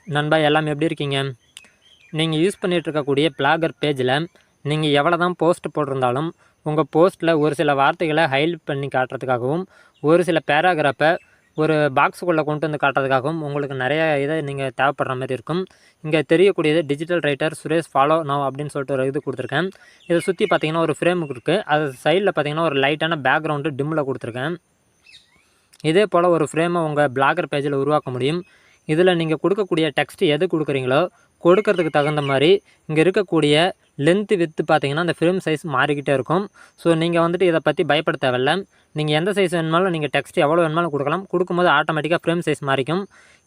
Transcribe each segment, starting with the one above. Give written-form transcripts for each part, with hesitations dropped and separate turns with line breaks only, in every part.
நண்பா எல்லாம் எப்படி இருக்கீங்க? நீங்கள் யூஸ் பண்ணிகிட்டு இருக்கக்கூடிய பிளாகர் பேஜில் நீங்கள் எவ்வளோ தான் போஸ்ட் போட்டிருந்தாலும் உங்கள் போஸ்ட்டில் ஒரு சில வார்த்தைகளை ஹைலைட் பண்ணி காட்டுறதுக்காகவும் ஒரு சில பேராகிராஃபை ஒரு பாக்ஸுக்குள்ளே கொண்டு வந்து காட்டுறதுக்காகவும் உங்களுக்கு நிறைய இதை நீங்கள் தேவைப்படுற மாதிரி இருக்கும். இங்கே தெரியக்கூடியது digital writer Suresh follow now அப்படின்னு சொல்லிட்டு ஒரு இது கொடுத்துருக்கேன். இதை சுற்றி பார்த்தீங்கன்னா ஒரு ஃப்ரேம் இருக்குது. அது சைடில் பார்த்தீங்கன்னா ஒரு லைட்டான பேக்ரவுண்டு டிம்மில் கொடுத்துருக்கேன். இதே போல் ஒரு ஃப்ரேமை உங்கள் பிளாகர் பேஜில் உருவாக்க முடியும். இதில் நீங்கள் கொடுக்கக்கூடிய டெக்ஸ்ட் எது கொடுக்குறீங்களோ கொடுக்கறதுக்கு தகுந்த மாதிரி இங்கே இருக்கக்கூடிய லென்த்து வித்து பார்த்தீங்கன்னா அந்த ஃப்ரேம் சைஸ் மாறிக்கிட்டே இருக்கும். ஸோ நீங்கள் வந்துட்டு இதை பற்றி பயப்பட தேவையில்லை. நீங்கள் எந்த சைஸ் வேணுமாலும் நீங்கள் டெக்ஸ்ட் எவ்வளோ வேணுமாலும் கொடுக்கலாம். கொடுக்கும்போது ஆட்டோமேட்டிக்காக ஃப்ரேம் சைஸ் மாறிக்கும்.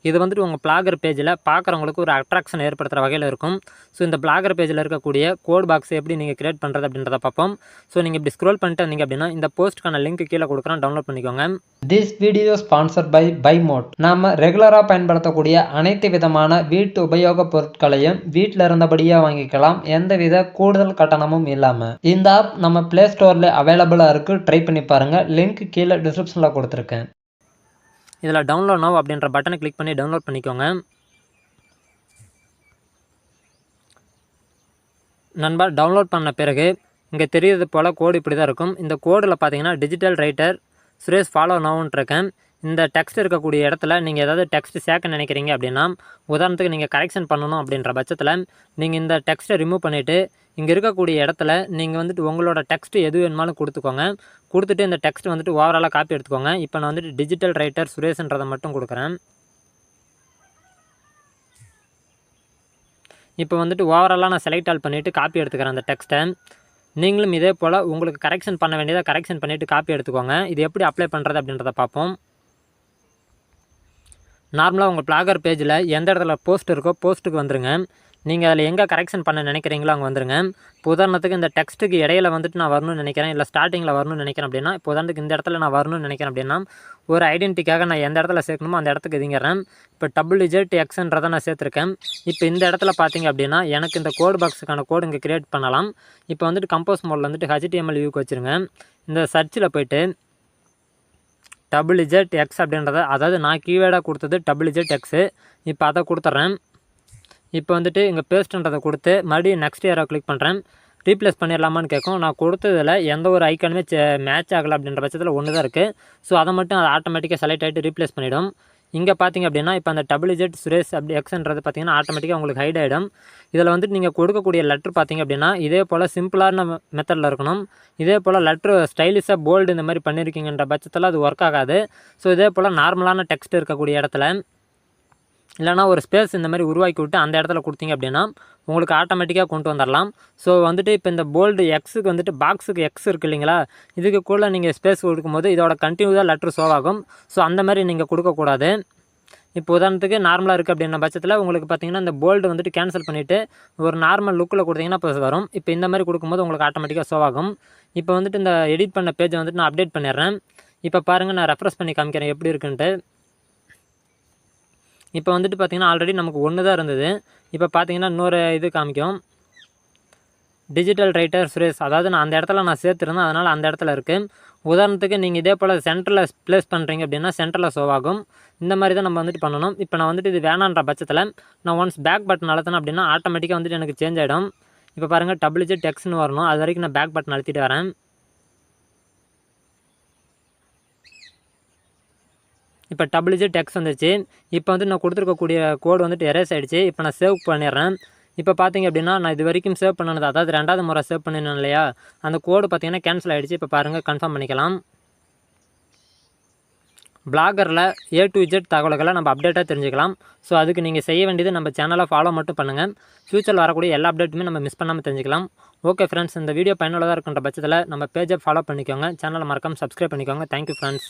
இது வந்துட்டு உங்கள் பிளாகர் பேஜில் பார்க்குறவங்களுக்கு ஒரு அட்ராக்ஷன் ஏற்படுத்துகிற வகையில் இருக்கும். ஸோ இந்த பிளாகர் பேஜில் இருக்கக்கூடிய கோட் பாக்ஸ் எப்படி நீங்கள் கிரியேட் பண்ணுறது அப்படின்றத பார்ப்போம். ஸோ நீங்கள் இப்படி ஸ்க்ரோல் பண்ணிட்டு வந்தீங்க அப்படின்னா இந்த போஸ்ட்டுக்கான லிங்க் கீழே கொடுக்குறோம், டவுன்லோட் பண்ணிக்கோங்க.
திஸ் வீடியோ ஸ்பான்சர்ட் பை பைமோட். நாம ரெகுலராக பயன்படுத்தக்கூடிய அனைத்து விதமான வீட்டு உபயோக பொருட்களையும் வீட்டில் இருந்தபடியே வாங்கிக்கலாம், எந்தவித கூடுதல் கட்டணமும் இல்லாமல். இந்த ஆப் நம்ம பிளே ஸ்டோரில் அவைலபிளாக இருக்குது, ட்ரை பண்ணி பாருங்கள். லிங்க் கீழே டிஸ்கிரிப்ஷனில் கொடுத்துருக்கேன்.
இதில் டவுன்லோட் நவ் அப்படின்ற பட்டனை கிளிக் பண்ணி டவுன்லோட் பண்ணிக்கோங்க. நண்பா டவுன்லோட் பண்ண பிறகு இங்கே தெரியுது போல் கோடு இப்படி தான் இருக்கும். இந்த கோடில் பார்த்தீங்கன்னா டிஜிட்டல் ரைட்டர் சுரேஷ் ஃபாலோ நவுன்னு இருக்கேன். இந்த டெக்ஸ்ட் இருக்கக்கூடிய இடத்துல நீங்கள் ஏதாவது டெக்ஸ்ட் சேர்க்க நினைக்கிறீங்க அப்படின்னா, உதாரணத்துக்கு நீங்கள் கரெக்ஷன் பண்ணணும் அப்படின்ற பட்சத்தில் நீங்கள் இந்த டெக்ஸ்ட்டை ரிமூவ் பண்ணிவிட்டு இங்கே இருக்கக்கூடிய இடத்துல நீங்கள் வந்துட்டு உங்களோட டெக்ஸ்ட் எது வேணுமாலும் கொடுத்துக்கோங்க. கொடுத்துட்டு இந்த டெக்ஸ்ட் வந்துட்டு ஓவராலாக காப்பி எடுத்துக்கோங்க. இப்போ நான் வந்துட்டு டிஜிட்டல் ரைட்டர் சுரேஷ்ன்றதை மட்டும் கொடுக்குறேன். இப்போ வந்துட்டு ஓவராலாக நான் செலக்ட் ஆல் பண்ணிவிட்டு காப்பி எடுத்துக்கிறேன் அந்த டெக்ஸ்ட்டை. நீங்களும் இதே போல் உங்களுக்கு கரெக்ஷன் பண்ண வேண்டியதை கரெக்ஷன் பண்ணிவிட்டு காப்பி எடுத்துக்கோங்க. இது எப்படி அப்ளை பண்ணுறது அப்படின்றத பார்ப்போம். நார்மலாக உங்கள் பிளாகர் பேஜில் எந்த இடத்துல போஸ்ட் இருக்கோ போஸ்ட்டுக்கு வந்துருங்க. நீங்கள் அதில் எங்கே கரெக்ஷன் பண்ண நினைக்கிறீங்களோ அங்கே வந்துருங்க. இப்போ உதாரணத்துக்கு இந்த டெக்ஸ்ட்டுக்கு இடையில வந்துட்டு நான் வரணும்னு நினைக்கிறேன், இல்லை ஸ்டார்டிங்கில் வரணும்னு நினைக்கிறேன் அப்படின்னா, இப்போ உதாரணத்துக்கு இந்த இடத்துல நான் வரணும்னு நினைக்கிறேன் அப்படின்னா ஒரு ஐடென்டிட்டிக்காக நான் எந்த இடத்துல சேர்க்கணுமோ அந்த இடத்துக்கு இதுங்கிறேன். இப்போ WZ-Xன்றதை நான் சேர்த்துருக்கேன். இப்போ இந்த இடத்துல பார்த்தீங்க அப்படின்னா எனக்கு இந்த கோட் பாக்ஸுக்கான கோடு இங்கே க்ரியேட் பண்ணலாம். இப்போ வந்துட்டு கம்போஸ் மோடில் வந்துட்டு HTML வியூக்கு வச்சுருங்க. இந்த சர்ச்சில் போய்ட்டு WZ-X அப்படின்றத, அதாவது நான் கீவேர்டாக கொடுத்தது WZ-X, இப்போ அதை கொடுத்துட்றேன். இப்போ வந்துட்டு இங்கே பேஸ்ட்ன்றதை கொடுத்து மறுபடியும் நெக்ஸ்ட் ஏரோ கிளிக் பண்ணுறேன். ரீப்ளேஸ் பண்ணிடலாமான்னு கேட்கும். நான் கொடுத்ததில் எந்த ஒரு ஐக்கானுமே மேட்ச் ஆகலை அப்படின்ற பட்சத்தில் ஒன்று தான் இருக்குது. ஸோ அதை மட்டும் அது ஆட்டோமேட்டிக்காக செலக்ட் ஆகிட்டு ரீப்ளேஸ் பண்ணிவிடும். இங்கே பார்த்தீங்க அப்படின்னா இப்போ அந்த WZ சுரேஷ் Xன்றது பார்த்தீங்கன்னா ஆட்டோமேட்டிக்காக உங்களுக்கு ஹைட் ஆகிடும். இதில் வந்துட்டு நீங்கள் கொடுக்கக்கூடிய லெட்ரு பார்த்தீங்க அப்படின்னா இதே போல் சிம்பிளான மெத்தடில் இருக்கணும். இதே போல் லெட்ரு ஸ்டைலிஷாக போல்டு இந்த மாதிரி பண்ணியிருக்கீங்கன்ற பட்சத்தில் அது ஒர்க் ஆகாது. ஸோ இதே போல் நார்மலான டெக்ஸ்ட் இருக்கக்கூடிய இடத்துல இல்லைனா ஒரு ஸ்பேஸ் இந்த மாதிரி உருவாக்கி விட்டு அந்த இடத்துல கொடுத்தீங்க அப்படின்னா உங்களுக்கு ஆட்டோமேட்டிக்காக கொண்டு வந்துடலாம். ஸோ வந்துட்டு இப்போ இந்த போல்டு எக்ஸுக்கு வந்துட்டு பாக்ஸுக்கு எக்ஸ் இருக்குது இல்லைங்களா, இதுக்கு கூட நீங்கள் ஸ்பேஸ் கொடுக்கும்போது இதோட கண்டினியூஸாக லெட்ரு ஷோ ஆகும். ஸோ அந்த மாதிரி நீங்கள் கொடுக்கக்கூடாது. இப்போ உதாரணத்துக்கு நார்மலாக இருக்குது அப்படின்ற பட்சத்தில் உங்களுக்கு பார்த்தீங்கன்னா இந்த போல்டு வந்துட்டு கேன்சல் பண்ணிவிட்டு ஒரு நார்மல் லுக்கில் கொடுத்தீங்கன்னா இப்போ வரும். இப்போ இந்த மாதிரி கொடுக்கும்போது உங்களுக்கு ஆட்டோமேட்டிக்காக ஷோ ஆகும். இப்போ வந்துட்டு இந்த எடிட் பண்ண பேஜை வந்துட்டு நான் அப்டேட் பண்ணிடுறேன். இப்போ பாருங்கள், நான் ரெஃப்ரெஷ் பண்ணி காமிக்கிறேன் எப்படி இருக்குன்ட்டு. இப்போ வந்துட்டு பார்த்திங்கன்னா ஆல்ரெடி நமக்கு ஒன்று தான் இருந்தது. இப்போ பார்த்தீங்கன்னா இன்னொரு இது காமிக்கும், டிஜிட்டல் ரைட்டர் சுரேஷ், அதாவது நான் அந்த இடத்துல நான் சேர்த்துருந்தேன், அதனால் அந்த இடத்துல இருக்குது. உதாரணத்துக்கு நீங்கள் இதே போல் சென்டரில் ப்ளேஸ் பண்ணுறீங்க அப்படின்னா சென்டரில் ஷோ ஆகும். இந்த மாதிரி தான் நம்ம வந்துட்டு பண்ணணும். இப்போ நான் வந்துட்டு இது வேணான்ற பட்சத்தில் நான் ஒன்ஸ் பேக் பட்டன் அழுத்தினேன் அப்படின்னா ஆட்டோமேட்டிக்காக வந்துட்டு எனக்கு சேஞ்ச் ஆகிடும். இப்போ பாருங்கள் WZ-Xன்னு வரணும், அது வரைக்கும் நான் பேக் பட்டன் அழுத்திட்டு வரேன். இப்போ WZ-X வந்துச்சு. இப்போ வந்து நான் கொடுத்துருக்கக்கூடிய கோடு வந்துட்டு எரேஸ் ஆகிடுச்சு. இப்போ நான் சேவ் பண்ணிடுறேன். இப்போ பார்த்தீங்க அப்படின்னா நான் இது வரைக்கும் சேவ் பண்ணது, அதாவது 2வது முறை சேவ் பண்ணினேன் இல்லையா, அந்த கோடு பார்த்தீங்கன்னா கேன்சல் ஆகிடுச்சு. இப்போ பாருங்கள், கன்ஃபார்ம் பண்ணிக்கலாம். பிளாகரில் A to Z தகவல்களை நம்ம அப்டேட்டாக தெரிஞ்சுக்கலாம். ஸோ அதுக்கு நீங்கள் செய்ய வேண்டியது நம்ம சேனலை ஃபாலோ மட்டும் பண்ணுங்கள். ஃப்யூச்சரில் வரக்கூடிய எல்லா அப்டேட்டுமே நம்ம மிஸ் பண்ணாமல் தெரிஞ்சுக்கலாம். ஓகே ஃப்ரெண்ட்ஸ், இந்த வீடியோ பயனுள்ளதாக இருக்கின்ற பட்சத்தில் நம்ம பேஜை ஃபாலோ பண்ணிக்கோங்க, சேனலை மறக்காமல் சப்ஸ்கிரைப் பண்ணிக்கோங்க. Thank you friends.